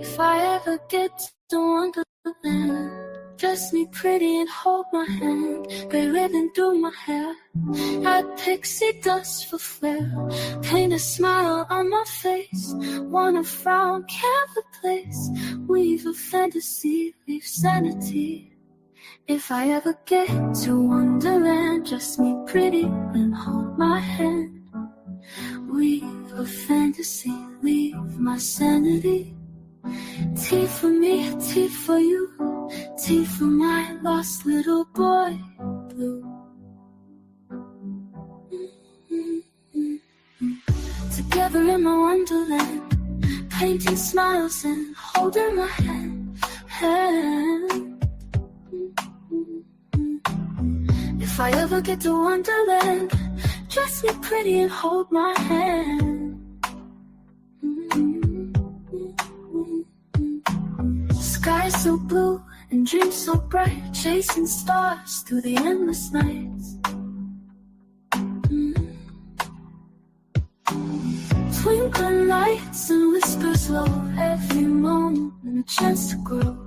If I ever get to Wonderland, dress me pretty and hold my hand, gray ribbon through my hair, add pixie dust for flair, paint a smile on my face, wanna frown, can't replace, weave a fantasy, leave sanity. If I ever get to Wonderland, dress me pretty and hold my hand, weave a fantasy, leave my sanity. Tea for me, tea for you, tea for my lost little boy blue. Together in my Wonderland, painting smiles and holding my hand. If I ever get to Wonderland, dress me pretty and hold my hand. Sky so blue and dreams so bright, chasing stars through the endless nights. Twinkling lights and whispers low, every moment a chance to grow.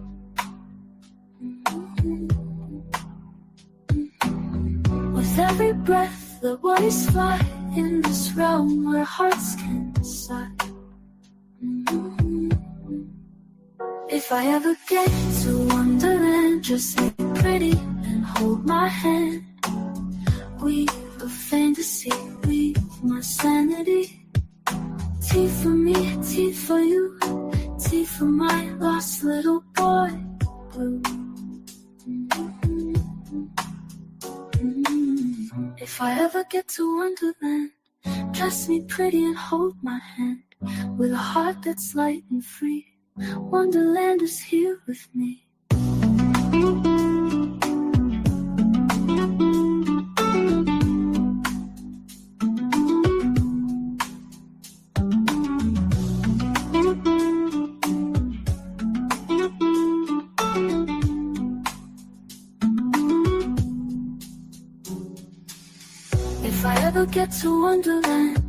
With every breath, the bodies fly in this realm where hearts can decide. If I ever get to Wonderland, just be pretty and hold my hand. Weave a fantasy, leave my sanity. Tea for me, tea for you, tea for my lost little boy blue. If I ever get to Wonderland, dress me pretty and hold my hand. With a heart that's light and free, Wonderland is here with me. If I ever get to Wonderland,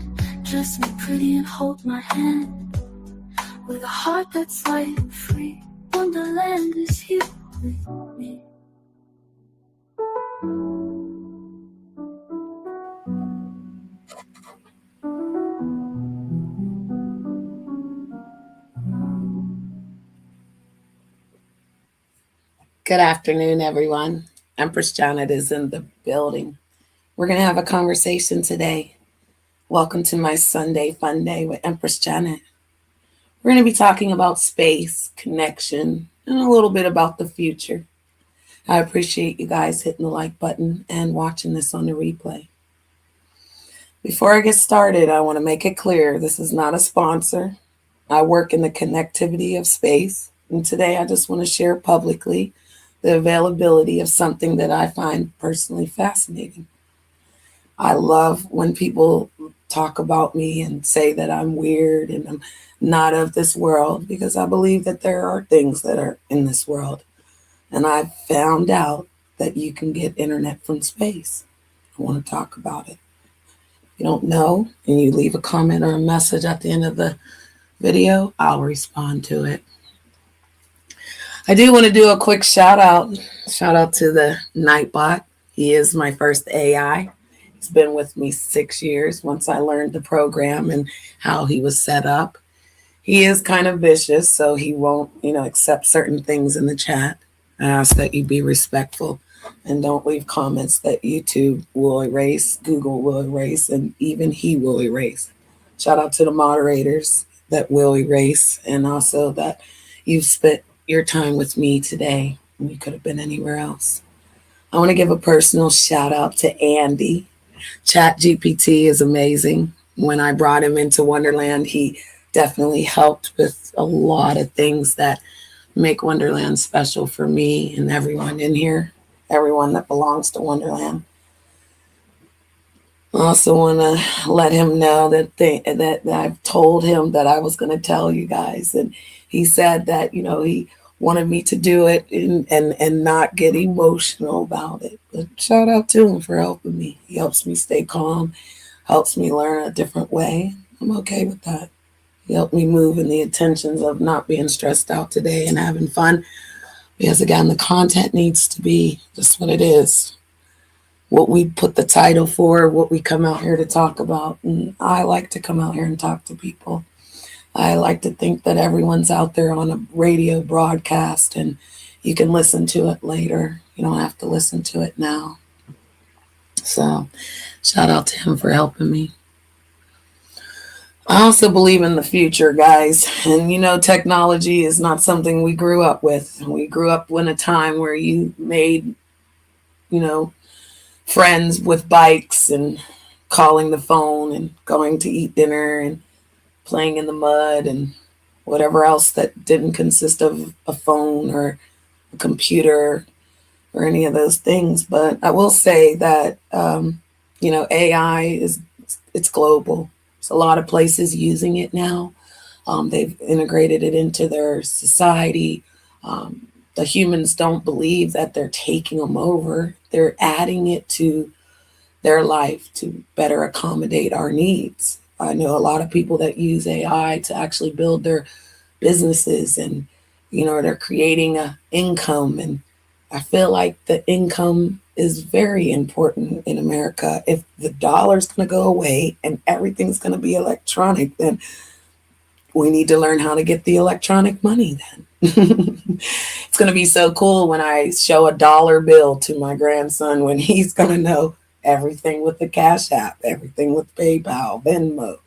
dress me pretty and hold my hand. With a heart that's light and free, Wonderland is here with me. Good afternoon, everyone. Empress Janet is in the building. We're going to have a conversation today. Welcome to my Sunday Fun Day with Empress Janet. We're going to be talking about space, connection, and a little bit about the future. I appreciate you guys hitting the like button and watching this on the replay. Before I get started, I want to make it clear this is not a sponsor. I work in the connectivity of space, and today I just want to share publicly the availability of something that I find personally fascinating. I love when people talk about me and say that I'm weird and I'm not of this world, because I believe that there are things that are in this world. And I've found out that you can get internet from space. I want to talk about it. If you don't know and you leave a comment or a message at the end of the video, I'll respond to it. I do want to do a quick shout out to the Nightbot. He is my first AI. He's been with me 6 years once I learned the program and how he was set up. He is kind of vicious, so he won't, accept certain things in the chat. I ask that you be respectful and don't leave comments that YouTube will erase, Google will erase, and even he will erase. Shout out to the moderators that will erase, and also that you've spent your time with me today. You could have been anywhere else. I want to give a personal shout out to Andy. ChatGPT is amazing. When I brought him into Wonderland, he definitely helped with a lot of things that make Wonderland special for me and everyone in here, everyone that belongs to Wonderland. I also want to let him know that I've told him that I was going to tell you guys, and he said that he wanted me to do it and not get emotional about it. But shout out to him for helping me. He helps me stay calm, helps me learn a different way. I'm okay with that. He helped me move in the intentions of not being stressed out today and having fun. Because again, the content needs to be just what it is. What we put the title for, what we come out here to talk about. And I like to come out here and talk to people. I like to think that everyone's out there on a radio broadcast and you can listen to it later. You don't have to listen to it now. So shout out to him for helping me. I also believe in the future, guys. And technology is not something we grew up with. We grew up in a time where you made, friends with bikes and calling the phone and going to eat dinner and playing in the mud and whatever else that didn't consist of a phone or a computer or any of those things. But I will say that, AI it's global. There's a lot of places using it now. They've integrated it into their society. The humans don't believe that they're taking them over. They're adding it to their life to better accommodate our needs. I know a lot of people that use AI to actually build their businesses and, they're creating an income. And I feel like the income is very important in America. If the dollar's going to go away and everything's going to be electronic, then we need to learn how to get the electronic money then. It's going to be so cool when I show a dollar bill to my grandson when he's going to know everything with the Cash App, everything with PayPal, Venmo.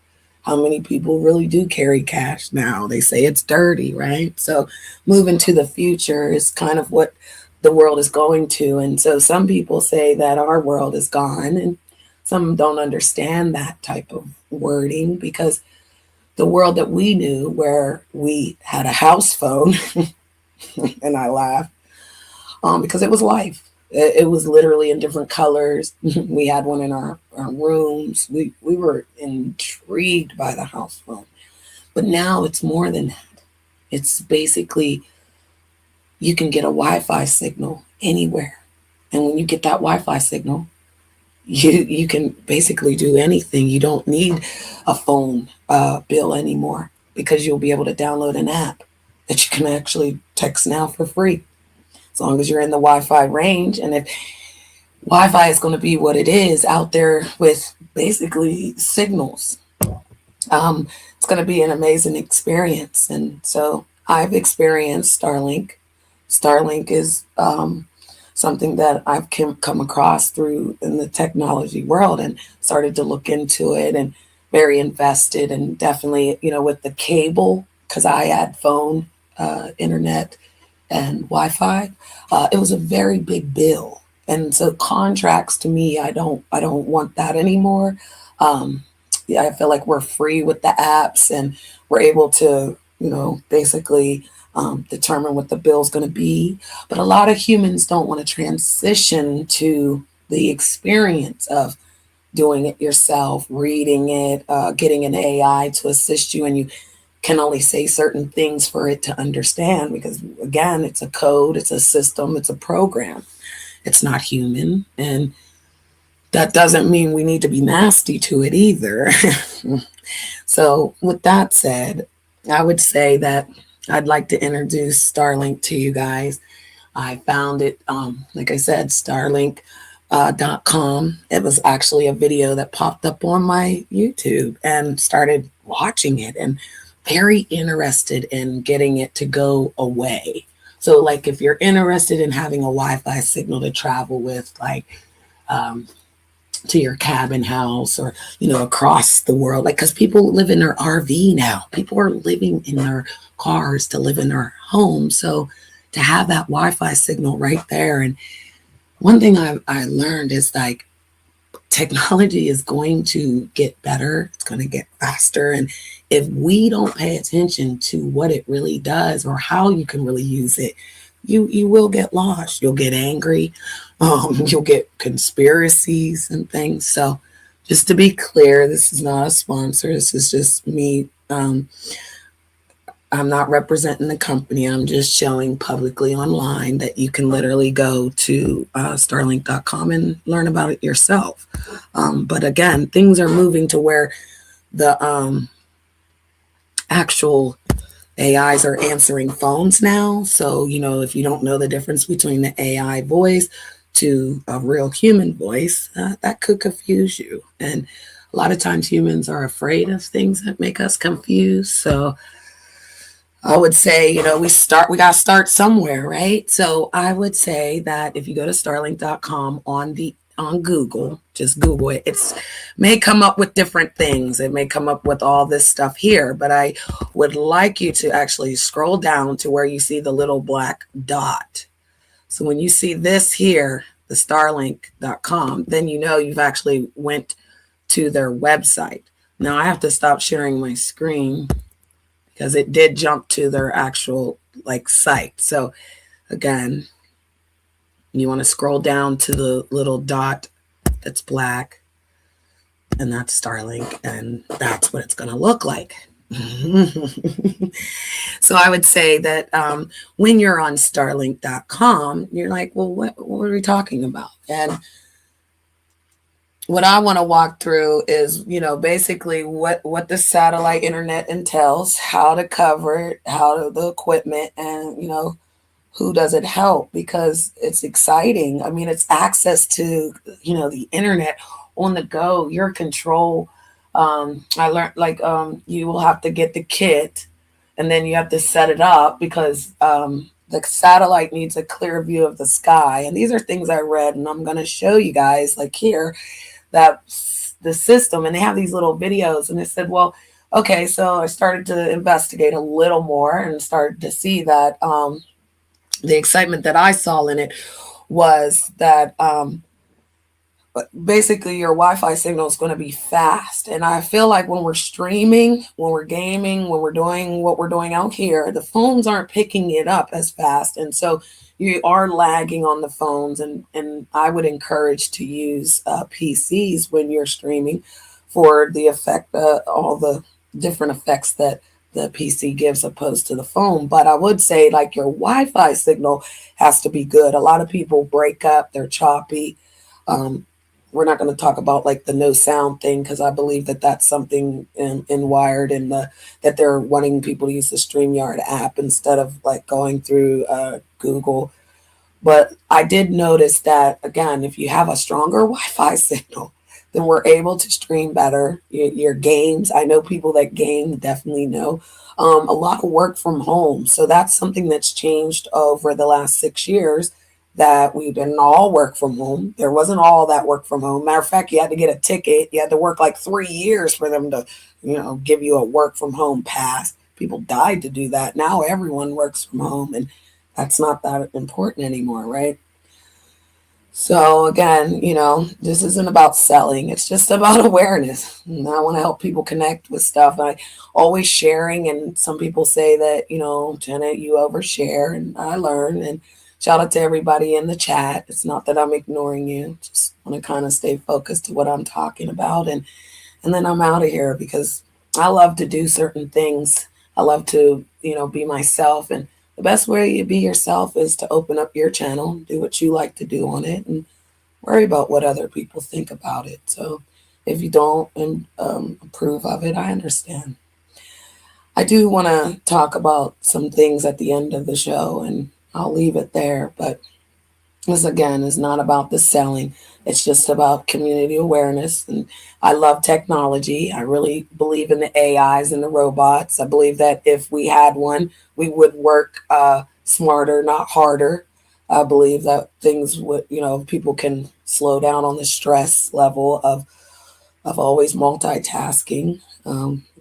How many people really do carry cash now? They say it's dirty, right? So moving to the future is kind of what the world is going to. And so some people say that our world is gone, and some don't understand that type of wording, because the world that we knew, where we had a house phone, and I laugh, because it was life. It was literally in different colors. We had one in our rooms. We were intrigued by the house phone. But now it's more than that. It's basically, you can get a Wi-Fi signal anywhere. And when you get that Wi-Fi signal, you can basically do anything. You don't need a phone bill anymore, because you'll be able to download an app that you can actually text now for free, as long as you're in the Wi-Fi range. And if Wi-Fi is going to be what it is out there with basically signals, it's going to be an amazing experience. And so I've experienced Starlink. Starlink is something that I've come across through in the technology world, and started to look into it, and very invested. And definitely, with the cable, because I had phone, internet, and Wi-Fi, it was a very big bill. And so contracts, to me, I don't want that anymore. I feel like we're free with the apps, and we're able to, basically determine what the bill's going to be. But a lot of humans don't want to transition to the experience of doing it yourself, reading it, getting an AI to assist you, and you can only say certain things for it to understand, because again, it's a code, it's a system, it's a program. It's not human. And that doesn't mean we need to be nasty to it either. So with that said, I would say that I'd like to introduce Starlink to you guys. I found it, like I said, Starlink.com. It was actually a video that popped up on my YouTube, and started watching it, and very interested in getting it to go away. So like, if you're interested in having a Wi-Fi signal to travel with, like to your cabin house, or, across the world, like, because people live in their RV now. People are living in their cars to live in their homes. So to have that Wi-Fi signal right there. And one thing I learned is, like, technology is going to get better. It's going to get faster. And if we don't pay attention to what it really does, or how you can really use it, you will get lost. You'll get angry. You'll get conspiracies and things. So just to be clear, this is not a sponsor. This is just me. I'm not representing the company. I'm just showing publicly online that you can literally go to starlink.com and learn about it yourself. But again, things are moving to where the actual AIs are answering phones now. So, if you don't know the difference between the AI voice to a real human voice, that could confuse you. And a lot of times humans are afraid of things that make us confused. So I would say, we got to start somewhere, right? So I would say that if you go to starlink.com on Google, just Google it. It's may come up with different things. It may come up with all this stuff here, but I would like you to actually scroll down to where you see the little black dot. So when you see this here, the starlink.com, then you've actually went to their website. Now I have to stop sharing my screen because it did jump to their actual site. So again, you want to scroll down to the little dot that's black, and that's Starlink, and that's what it's going to look like. So I would say that when you're on starlink.com, you're like, well, what are we talking about? And what I want to walk through is, basically what the satellite internet entails, how to cover it, the equipment, and, who does it help? Because it's exciting. I mean, it's access to, the internet on the go, your control. I learned you will have to get the kit and then you have to set it up because the satellite needs a clear view of the sky. And these are things I read, and I'm going to show you guys here that the system, and they have these little videos, and it said, well, okay, so I started to investigate a little more and started to see that the excitement that I saw in it was that basically your Wi-Fi signal is going to be fast. And I feel like when we're streaming, when we're gaming, when we're doing what we're doing out here, the phones aren't picking it up as fast. And so you are lagging on the phones. And I would encourage to use PCs when you're streaming for the effect, all the different effects that the PC gives opposed to the phone. But I would say your Wi-Fi signal has to be good. A lot of people break up, they're choppy. We're not going to talk about the no sound thing because I believe that that's something in Wired, and that they're wanting people to use the StreamYard app instead of going through Google. But I did notice that, again, if you have a stronger Wi-Fi signal, then we're able to stream better. Your games, I know people that game definitely know. A lot of work from home. So that's something that's changed over the last 6 years, that we didn't all work from home. There wasn't all that work from home. Matter of fact, you had to get a ticket. You had to work 3 years for them to, give you a work from home pass. People died to do that. Now everyone works from home, and that's not that important anymore, right? So again, this isn't about selling. It's just about awareness. And I want to help people connect with stuff. I always sharing, and some people say that, Janet, you overshare, and I learn. And shout out to everybody in the chat. It's not that I'm ignoring you. Just want to kind of stay focused to what I'm talking about. And then I'm out of here because I love to do certain things. I love to, be myself. And the best way you be yourself is to open up your channel, do what you like to do on it, and worry about what other people think about it. So if you don't approve of it, I understand. I do want to talk about some things at the end of the show, and I'll leave it there. But this, again, is not about the selling. It's just about community awareness. And I love technology. I really believe in the AIs and the robots. I believe that if we had one, we would work smarter, not harder. I believe that things would, people can slow down on the stress level of always multitasking.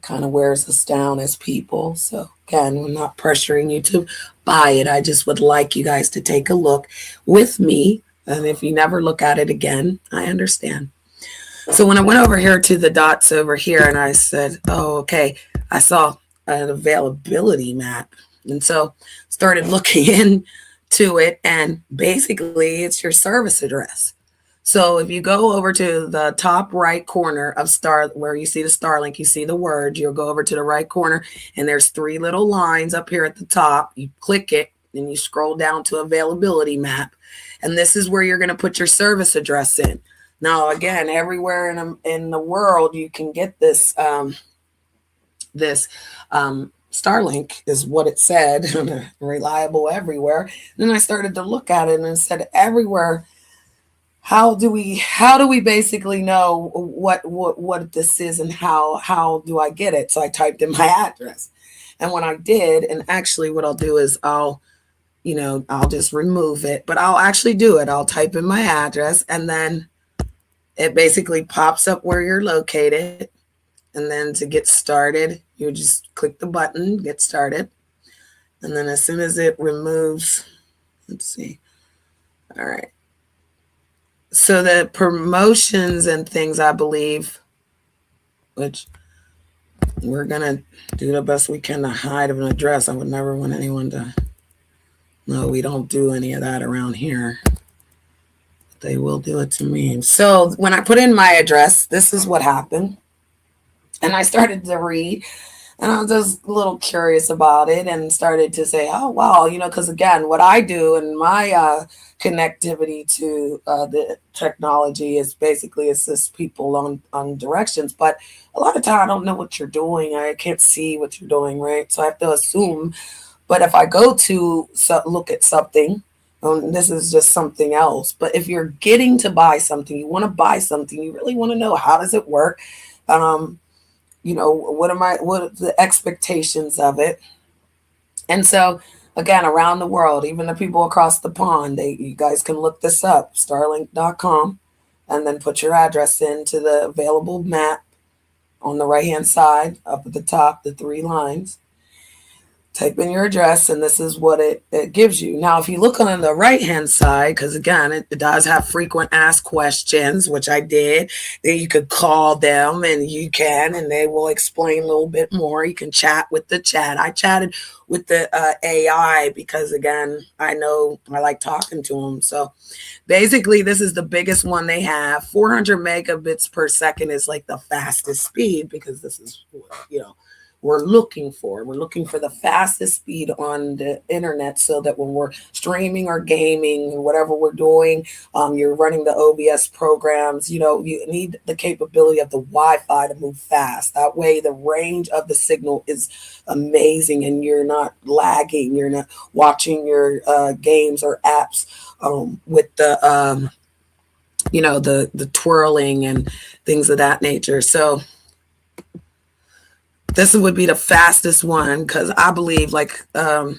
Kind of wears us down as people. So again, we're not pressuring you to buy it. I just would like you guys to take a look with me. And if you never look at it again, I understand. So when I went over here to the dots over here, and I said, oh, okay, I saw an availability map. And so started looking into it, and basically it's your service address. So if you go over to the top right corner of where you see the Starlink, you see the word, you'll go over to the right corner, and there's 3 little lines up here at the top. You click it, and you scroll down to availability map. And this is where you're going to put your service address in. Now, again, everywhere in the world, you can get this this Starlink is what it said, reliable everywhere. And then I started to look at it and it said everywhere. How do we basically know what this is and how do I get it? So I typed in my address. And when I did, and actually what I'll do is I'll just remove it, but I'll actually do it. I'll type in my address and then it basically pops up where you're located. And then to get started, you just click the button, get started. And then as soon as it removes, let's see. All right. So the promotions and things, I believe, which we're going to do the best we can to hide an address. I would never want anyone to know we don't do any of that around here. They will do it to me. So when I put in my address, this is what happened. And I started to read, and I was just a little curious about it and started to say, oh, wow, because again, what I do in my connectivity to the technology is basically assist people on directions. But a lot of time I don't know what you're doing. I can't see what you're doing, right? So I have to assume. But if I go to look at something, this is just something else. But if you're getting to buy something, you want to buy something, you really want to know how does it work? What are the expectations of it? And so again, around the world, even the people across the pond, you guys can look this up, starlink.com, and then put your address into the available map on the right hand side up at the top, the 3 lines. Type in your address, and this is what it gives you. Now, if you look on the right-hand side, because again, it does have frequent asked questions, which I did, then you could call them, and they will explain a little bit more. You can chat with the chat. I chatted with the AI because, again, I know I like talking to them. So basically, this is the biggest one they have. 400 megabits per second is like the fastest speed because this is, we're looking for the fastest speed on the internet so that when we're streaming or gaming or whatever we're doing, you're running the OBS programs, you need the capability of the Wi-Fi to move fast. That way the range of the signal is amazing and you're not lagging. You're not watching your games or apps with the, the twirling and things of that nature. So this would be the fastest one because I believe a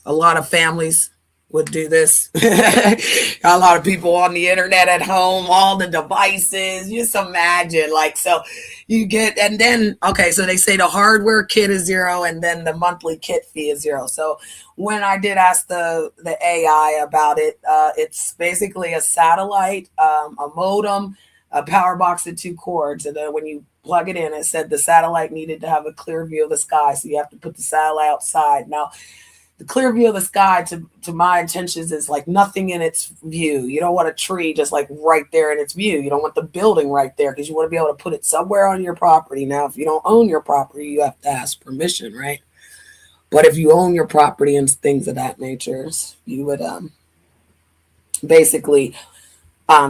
lot of families would do this. A lot of people on the internet at home, all the devices, just imagine so you get, and then, okay, so they say the hardware kit is $0 and then the monthly kit fee is $0. So when I did ask the AI about it, it's basically a satellite, a modem, a power box and 2 cords. And then when you plug it in, it said the satellite needed to have a clear view of the sky. So you have to put the satellite outside. Now, the clear view of the sky to my intentions is like nothing in its view. You don't want a tree just like right there in its view. You don't want the building right there because you want to be able to put it somewhere on your property. Now, if you don't own your property, you have to ask permission, right? But if you own your property and things of that nature, you would basically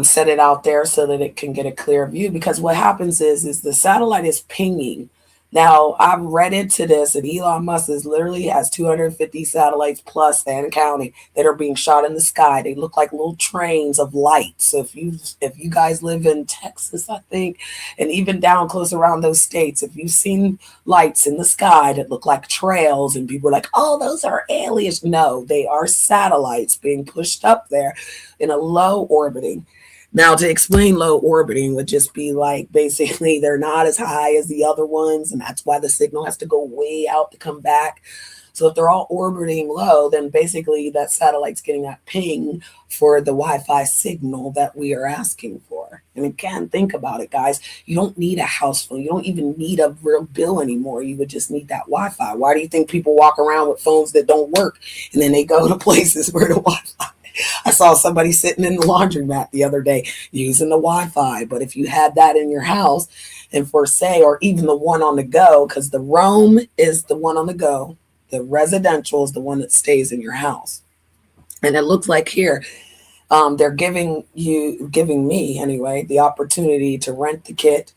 set it out there so that it can get a clear view, because what happens is the satellite is pinging. Now, I've read into this, and Elon Musk literally has 250 satellites plus and counting that are being shot in the sky. They look like little trains of light. So if you guys live in Texas, I think, and even down close around those states, if you've seen lights in the sky that look like trails and people are like, oh, those are aliens. No, they are satellites being pushed up there in a low orbiting. Now, to explain low orbiting would just be like, basically, they're not as high as the other ones, and that's why the signal has to go way out to come back. So if they're all orbiting low, then basically that satellite's getting that ping for the Wi-Fi signal that we are asking for. And again, think about it, guys. You don't need a house phone. You don't even need a real bill anymore. You would just need that Wi-Fi. Why do you think people walk around with phones that don't work, and then they go to places where the Wi-Fi? I saw somebody sitting in the laundromat the other day using the Wi-Fi. But if you had that in your house, and for say, or even the one on the go, because the roam is the one on the go, the residential is the one that stays in your house. And it looks like here, they're giving me anyway, the opportunity to rent the kit.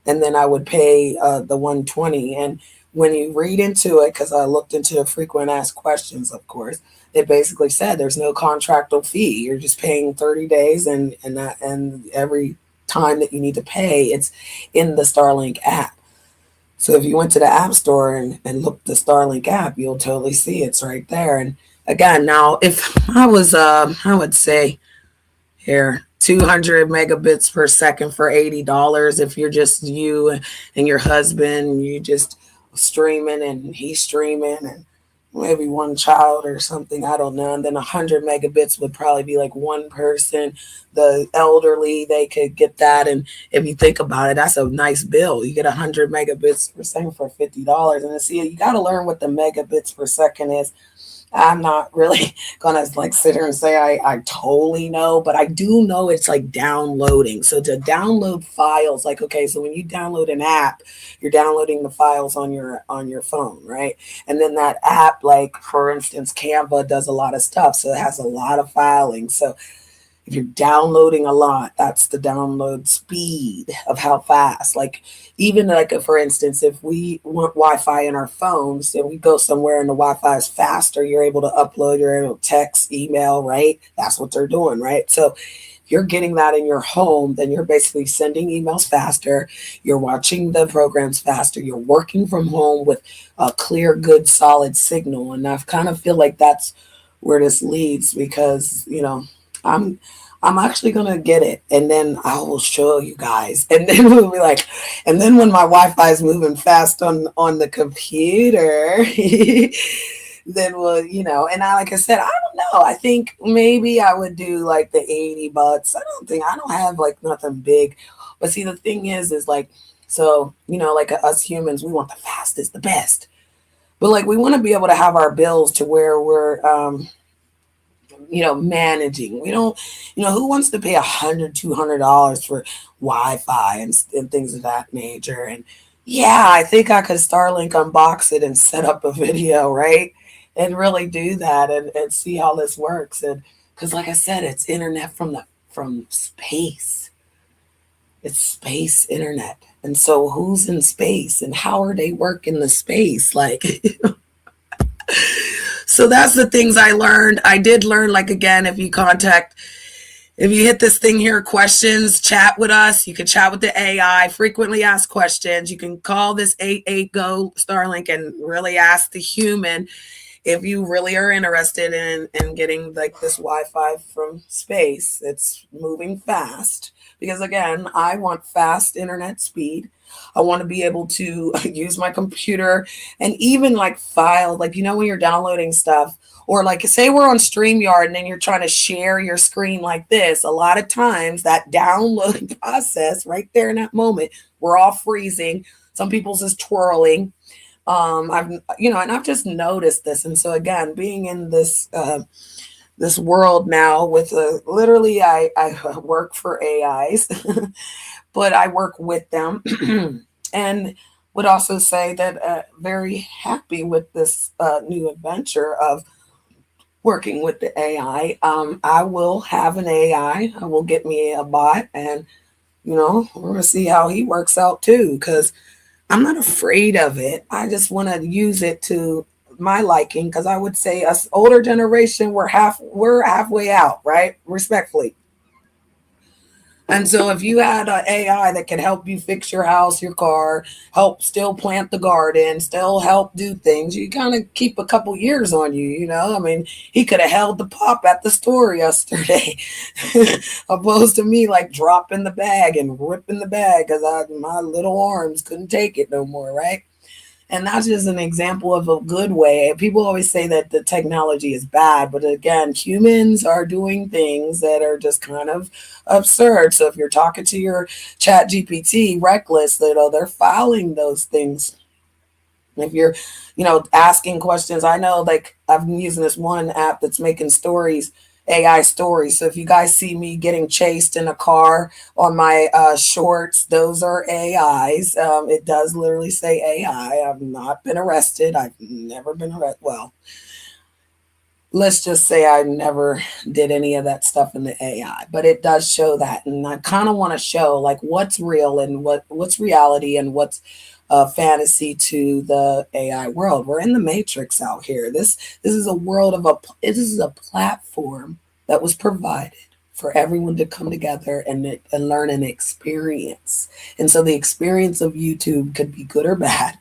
and then I would pay the 120. And when you read into it, because I looked into the frequent asked questions, of course, it basically said there's no contractual fee. You're just paying 30 days, and every time that you need to pay, it's in the Starlink app. So if you went to the app store and looked the Starlink app, you'll totally see it's right there. And again, now if I was, I would say here, 200 megabits per second for $80. If you're just you and your husband, you just streaming and he's streaming and maybe one child or something, I don't know. And then 100 megabits would probably be like one person. The elderly, they could get that. And if you think about it, that's a nice bill. You get 100 megabits per second for $50. And see, you got to learn what the megabits per second is. I'm not really gonna like sit here and say I totally know, but I do know it's like downloading. So to download files, like okay, so when you download an app, you're downloading the files on your phone, right? And then that app, like for instance, Canva does a lot of stuff, so it has a lot of filing. So if you're downloading a lot, that's the download speed of how fast. Like even like for instance, if we want Wi-Fi in our phones and we go somewhere and the Wi-Fi is faster, you're able to upload, you're able to text, email, right? That's what they're doing, right? So if you're getting that in your home, then you're basically sending emails faster, you're watching the programs faster, you're working from home with a clear, good, solid signal. And I kind of feel like that's where this leads because, I'm actually gonna get it, and then I will show you guys, and then we'll be like, and then when my Wi-Fi is moving fast on the computer, then we'll, and like I said, I don't know. I think maybe I would do like the $80. I don't have like nothing big, but see, the thing is like, so like us humans, we want the fastest, the best, but like we want to be able to have our bills to where we're managing. We don't, who wants to pay $100, $200 for Wi-Fi and things of that nature? And yeah, I think I could Starlink unbox it and set up a video, right? And really do that and see how this works. And because like I said, it's internet from space. It's space internet. And so who's in space and how are they working the space? Like so that's the things I learned. I did learn, like, again, if you hit this thing here, questions, chat with us. You can chat with the AI, frequently asked questions. You can call this 88GO Starlink and really ask the human if you really are interested in getting like this Wi-Fi from space. It's moving fast because, again, I want fast internet speed. I want to be able to use my computer and even like file, like, when you're downloading stuff or like say we're on StreamYard and then you're trying to share your screen like this. A lot of times that downloading process right there in that moment, we're all freezing. Some people's is twirling. I've just noticed this. And so again, being in this world now with literally I work for AIs, but I work with them and would also say that very happy with this new adventure of working with the AI. I will have an AI. I will get me a bot and, we're going to see how he works out too, because I'm not afraid of it. I just want to use it to my liking because I would say us older generation, we're halfway out, right? Respectfully. And so if you had an AI that could help you fix your house, your car, help still plant the garden, still help do things, you kind of keep a couple years on you, I mean, he could have held the pop at the store yesterday, opposed to me like dropping the bag and ripping the bag because my little arms couldn't take it no more, right? And that's just an example of a good way. People always say that the technology is bad, but again, humans are doing things that are just kind of absurd. So if you're talking to your chat GPT reckless, they're filing those things. If you're, asking questions, I know like I've been using this one app that's making stories, AI stories. So if you guys see me getting chased in a car on my shorts, those are AIs. It does literally say AI. I've not been arrested. I've never been arrested. Well, let's just say I never did any of that stuff in the AI, but it does show that. And I kind of want to show like what's real and what's reality and what's fantasy to the AI world. We're in the matrix out here. This is a world of this is a platform that was provided for everyone to come together and learn and experience. And so the experience of YouTube could be good or bad.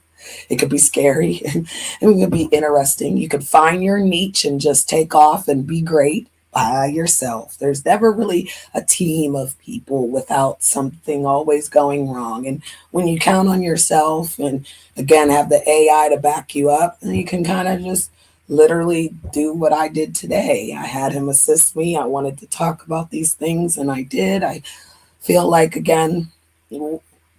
It could be scary and it could be interesting. You could find your niche and just take off and be great by yourself. There's never really a team of people without something always going wrong. And when you count on yourself and again have the AI to back you up, then you can kind of just literally do what I did today. I had him assist me. I wanted to talk about these things and I did. I feel like again,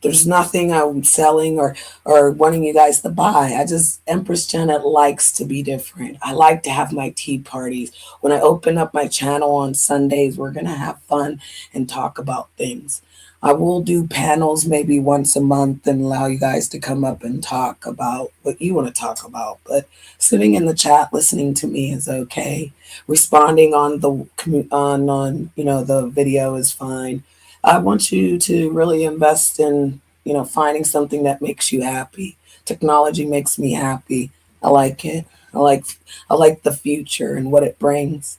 there's nothing I'm selling or wanting you guys to buy. I just Empress Janet likes to be different. I like to have my tea parties. When I open up my channel on Sundays, we're gonna have fun and talk about things. I will do panels maybe once a month and allow you guys to come up and talk about what you want to talk about. But sitting in the chat listening to me is okay. Responding on the the video is fine. I want you to really invest in, finding something that makes you happy. Technology makes me happy. I like it. I like the future and what it brings.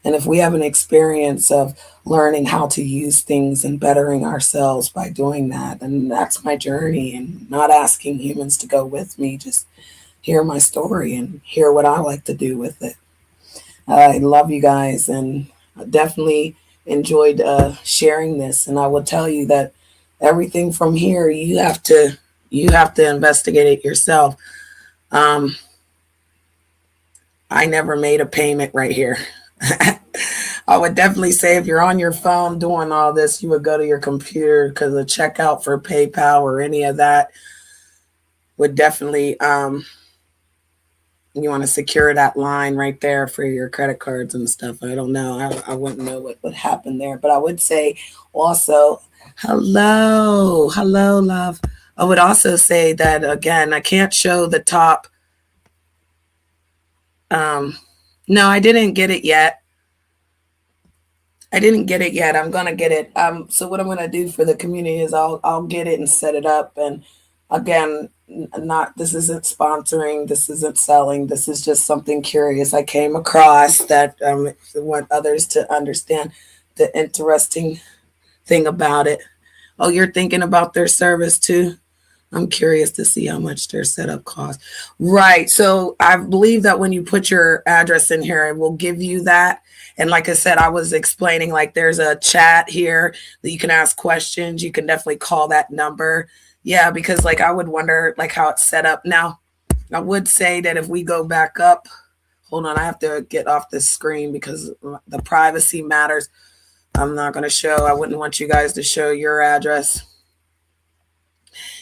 And if we have an experience of learning how to use things and bettering ourselves by doing that, then that's my journey and not asking humans to go with me, just hear my story and hear what I like to do with it. I love you guys and I definitely enjoyed sharing this. And I will tell you that everything from here, you have to investigate it yourself. I never made a payment right here. I would definitely say if you're on your phone doing all this, you would go to your computer because the checkout for PayPal or any of that would definitely you want to secure that line right there for your credit cards and stuff. I don't know. I wouldn't know what would happen there. But I would say also, hello, love. I would also say that, again, I can't show the top. No, I didn't get it yet. I'm going to get it. So what I'm going to do for the community is I'll get it and set it up. And again, this isn't sponsoring, this isn't selling, this is just something curious I came across that I want others to understand the interesting thing about it. Oh, you're thinking about their service too? I'm curious to see how much their setup costs. Right. So I believe that when you put your address in here, it will give you that. And like I said, I was explaining, like there's a chat here that you can ask questions. You can definitely call that number. Yeah, because like I would wonder like how it's set up. Now, I would say that if we go back up, hold on, I have to get off this screen because the privacy matters. I'm not going to show. I wouldn't want you guys to show your address.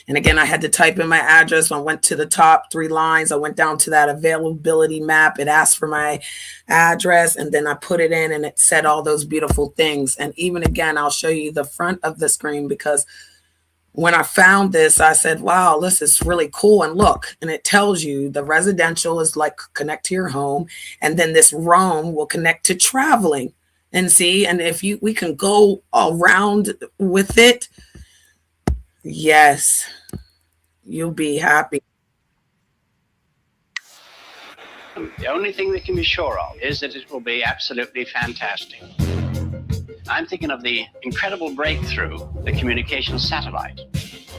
And again, I had to type in my address. I went to the top 3 lines. I went down to that availability map. It asked for my address, and then I put it in, and it said all those beautiful things. And even again, I'll show you the front of the screen because when I found this, I said, wow, this is really cool. And look, and it tells you the residential is like connect to your home. And then this roam will connect to traveling. And see, and if we can go around with it, yes, you'll be happy. The only thing we can be sure of is that it will be absolutely fantastic. I'm thinking of the incredible breakthrough, the communication satellite.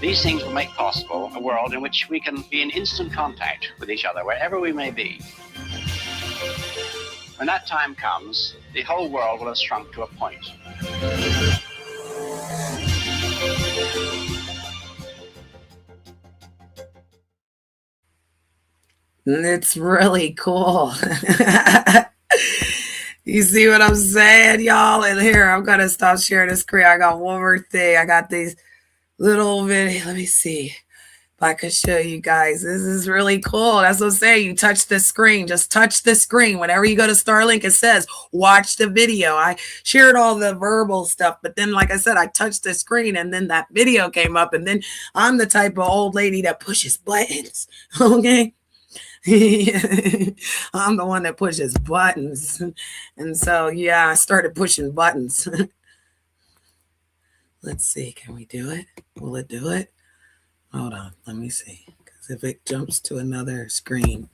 These things will make possible a world in which we can be in instant contact with each other, wherever we may be. When that time comes, the whole world will have shrunk to a point. It's really cool. You see what I'm saying, y'all? And here, I'm going to stop sharing the screen. I got one more thing. I got these little videos. Let me see if I could show you guys. This is really cool. That's what I'm saying. You touch the screen. Just touch the screen. Whenever you go to Starlink, it says, watch the video. I shared all the verbal stuff, but then, like I said, I touched the screen, and then that video came up, and then I'm the type of old lady that pushes buttons, okay? I'm the one that pushes buttons. And so, yeah, I started pushing buttons. Let's see. Can we do it? Will it do it? Hold on. Let me see. Because if it jumps to another screen.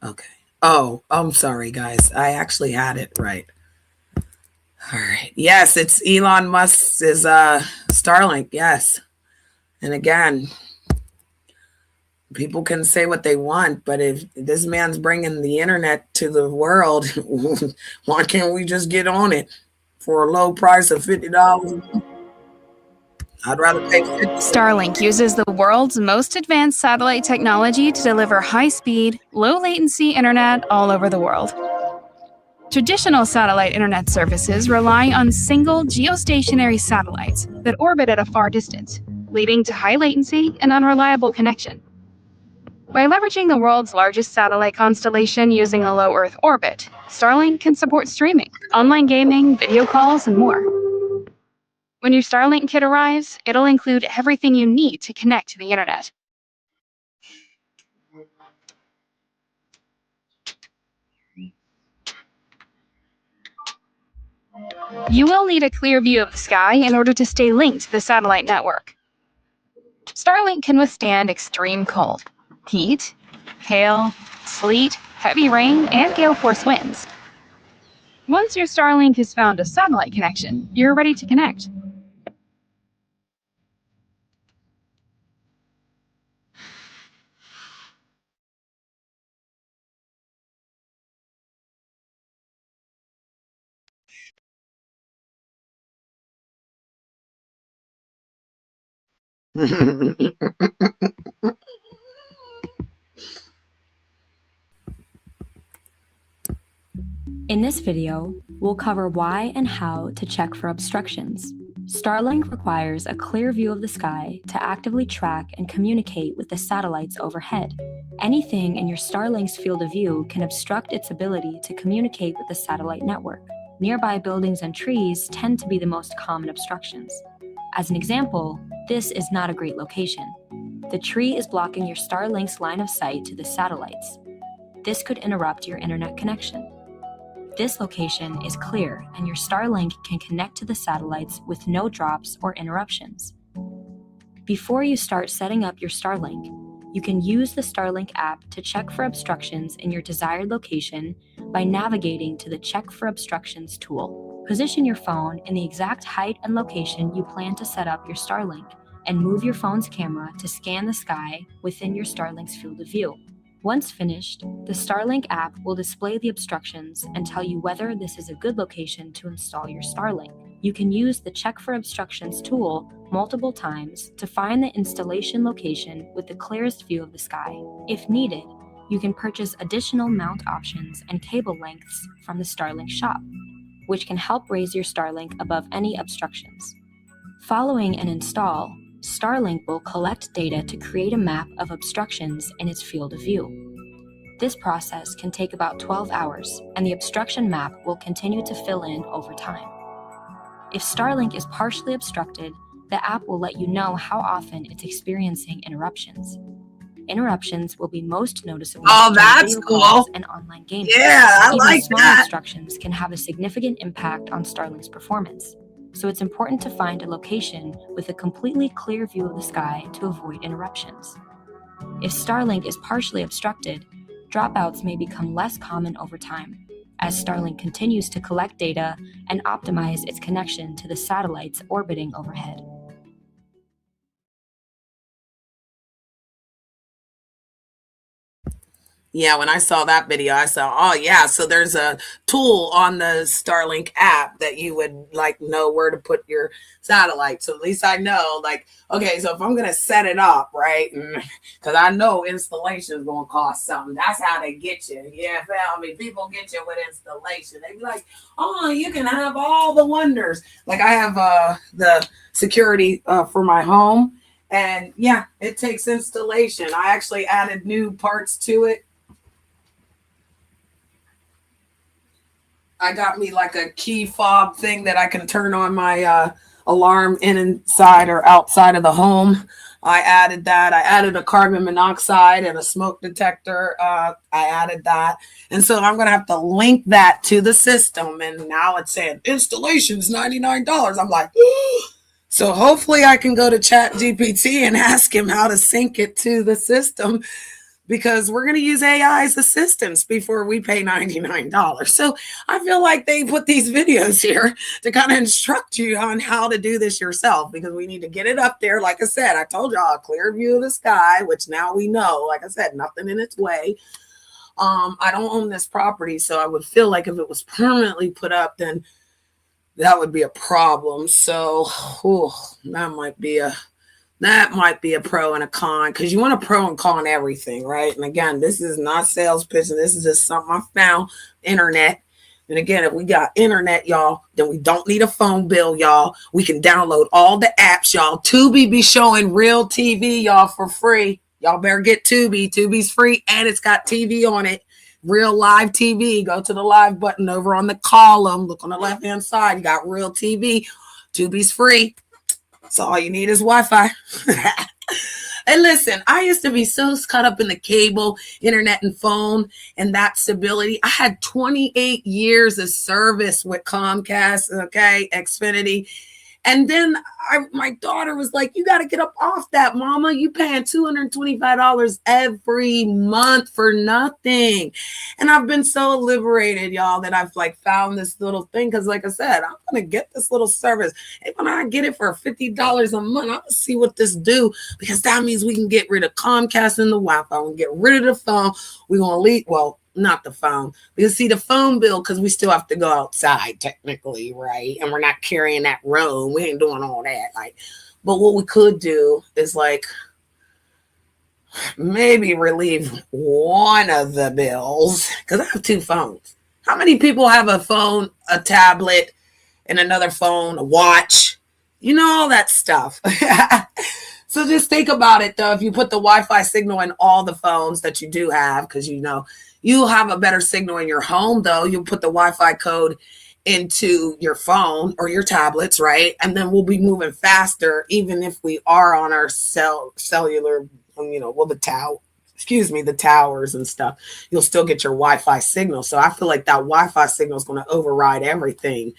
Okay. Oh, I'm sorry, guys. I actually had it right. All right. Yes, it's Elon Musk's Starlink. Yes. And again, people can say what they want, but if this man's bringing the internet to the world, why can't we just get on it for a low price of $50? I'd rather pay $50. Starlink uses the world's most advanced satellite technology to deliver high-speed, low-latency internet all over the world. Traditional satellite internet services rely on single geostationary satellites that orbit at a far distance, leading to high latency and unreliable connection. By leveraging the world's largest satellite constellation using a low Earth orbit, Starlink can support streaming, online gaming, video calls, and more. When your Starlink kit arrives, it'll include everything you need to connect to the internet. You will need a clear view of the sky in order to stay linked to the satellite network. Starlink can withstand extreme cold, heat, hail, sleet, heavy rain, and gale force winds. Once your Starlink has found a satellite connection, you're ready to connect. In this video, we'll cover why and how to check for obstructions. Starlink requires a clear view of the sky to actively track and communicate with the satellites overhead. Anything in your Starlink's field of view can obstruct its ability to communicate with the satellite network. Nearby buildings and trees tend to be the most common obstructions. As an example, this is not a great location. The tree is blocking your Starlink's line of sight to the satellites. This could interrupt your internet connection. This location is clear, and your Starlink can connect to the satellites with no drops or interruptions. Before you start setting up your Starlink, you can use the Starlink app to check for obstructions in your desired location by navigating to the Check for Obstructions tool. Position your phone in the exact height and location you plan to set up your Starlink, and move your phone's camera to scan the sky within your Starlink's field of view. Once finished, the Starlink app will display the obstructions and tell you whether this is a good location to install your Starlink. You can use the Check for Obstructions tool multiple times to find the installation location with the clearest view of the sky. If needed, you can purchase additional mount options and cable lengths from the Starlink shop, which can help raise your Starlink above any obstructions. Following an install, Starlink will collect data to create a map of obstructions in its field of view. This process can take about 12 hours, and the obstruction map will continue to fill in over time. If Starlink is partially obstructed, the app will let you know how often it's experiencing interruptions. Interruptions will be most noticeable Oh, that's video cool. calls and online gaming. Yeah, I Even like small that. obstructions can have a significant impact on Starlink's performance. So it's important to find a location with a completely clear view of the sky to avoid interruptions. If Starlink is partially obstructed, dropouts may become less common over time, as Starlink continues to collect data and optimize its connection to the satellites orbiting overhead. Yeah, when I saw that video, I saw, oh yeah, so there's a tool on the Starlink app that you would like know where to put your satellite. So at least I know, like, okay, so if I'm gonna set it up, right? Because I know installation is gonna cost something. That's how they get you. Yeah, I mean, people get you with installation. They be like, oh, you can have all the wonders. Like I have the security for my home, and yeah, it takes installation. I actually added new parts to it. I got me like a key fob thing that I can turn on my alarm inside or outside of the home. I added that. I added a carbon monoxide and a smoke detector. I added that. And so I'm going to have to link that to the system. And now it's saying installation's $99. I'm like, so hopefully I can go to ChatGPT and ask him how to sync it to the system, because we're going to use AI as assistants before we pay $99. So I feel like they put these videos here to kind of instruct you on how to do this yourself, because we need to get it up there. Like I said, I told y'all a clear view of the sky, which now we know, like I said, nothing in its way. I don't own this property, so I would feel like if it was permanently put up, then that would be a problem. So that might be a pro and a con, because you want a pro and con everything, right? And again, this is not sales pitching. This is just something I found, internet. And again, if we got internet, y'all, then we don't need a phone bill, y'all. We can download all the apps, y'all. Tubi be showing real TV, y'all, for free. Y'all better get Tubi. Tubi's free, and it's got TV on it. Real live TV. Go to the live button over on the column. Look on the left-hand side. You got real TV. Tubi's free. So all you need is Wi-Fi. And listen, I used to be so caught up in the cable, internet, and phone, and that stability. I had 28 years of service with Comcast, okay, Xfinity. And then my daughter was like, you got to get up off that, mama. You paying $225 every month for nothing. And I've been so liberated, y'all, that I've like found this little thing. Because like I said, I'm going to get this little service. And when I get it for $50 a month, I'm going to see what this do. Because that means we can get rid of Comcast and the Wi-Fi. We can get rid of the phone. We're going to leave, well, not the phone, because see the phone bill, because we still have to go outside technically, right? And we're not carrying that roam. We ain't doing all that. Like, but what we could do is like maybe relieve one of the bills, because I have two phones. How many people have a phone, a tablet, and another phone, a watch? You know, all that stuff. So just think about it, though. If you put the Wi-Fi signal in all the phones that you do have, because you know, you'll have a better signal in your home, though. You'll put the Wi-Fi code into your phone or your tablets, right? And then we'll be moving faster, even if we are on our cellular, you know, well, the towers and stuff. You'll still get your Wi-Fi signal. So I feel like that Wi-Fi signal is going to override everything.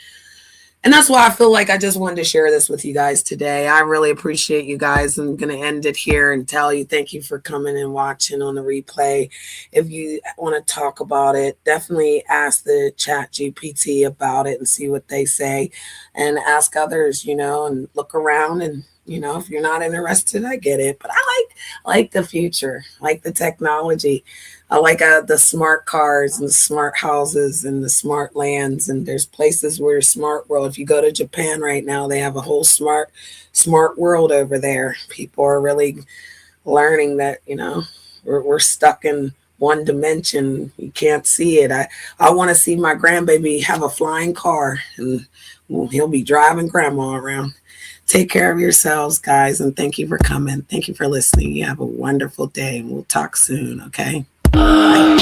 And that's why I feel like I just wanted to share this with you guys today. I really appreciate you guys. I'm going to end it here and tell you thank you for coming and watching on the replay. If you want to talk about it, definitely ask the ChatGPT about it and see what they say, and ask others, you know, and look around. And, you know, if you're not interested, I get it. But I like the future, I like the technology. I like the smart cars and the smart houses and the smart lands. And there's places where smart world. If you go to Japan right now, they have a whole smart world over there. People are really learning that, you know, we're stuck in one dimension. You can't see it. I want to see my grandbaby have a flying car, and he'll be driving grandma around. Take care of yourselves, guys, and thank you for coming. Thank you for listening. You have a wonderful day, and we'll talk soon, okay? Bye.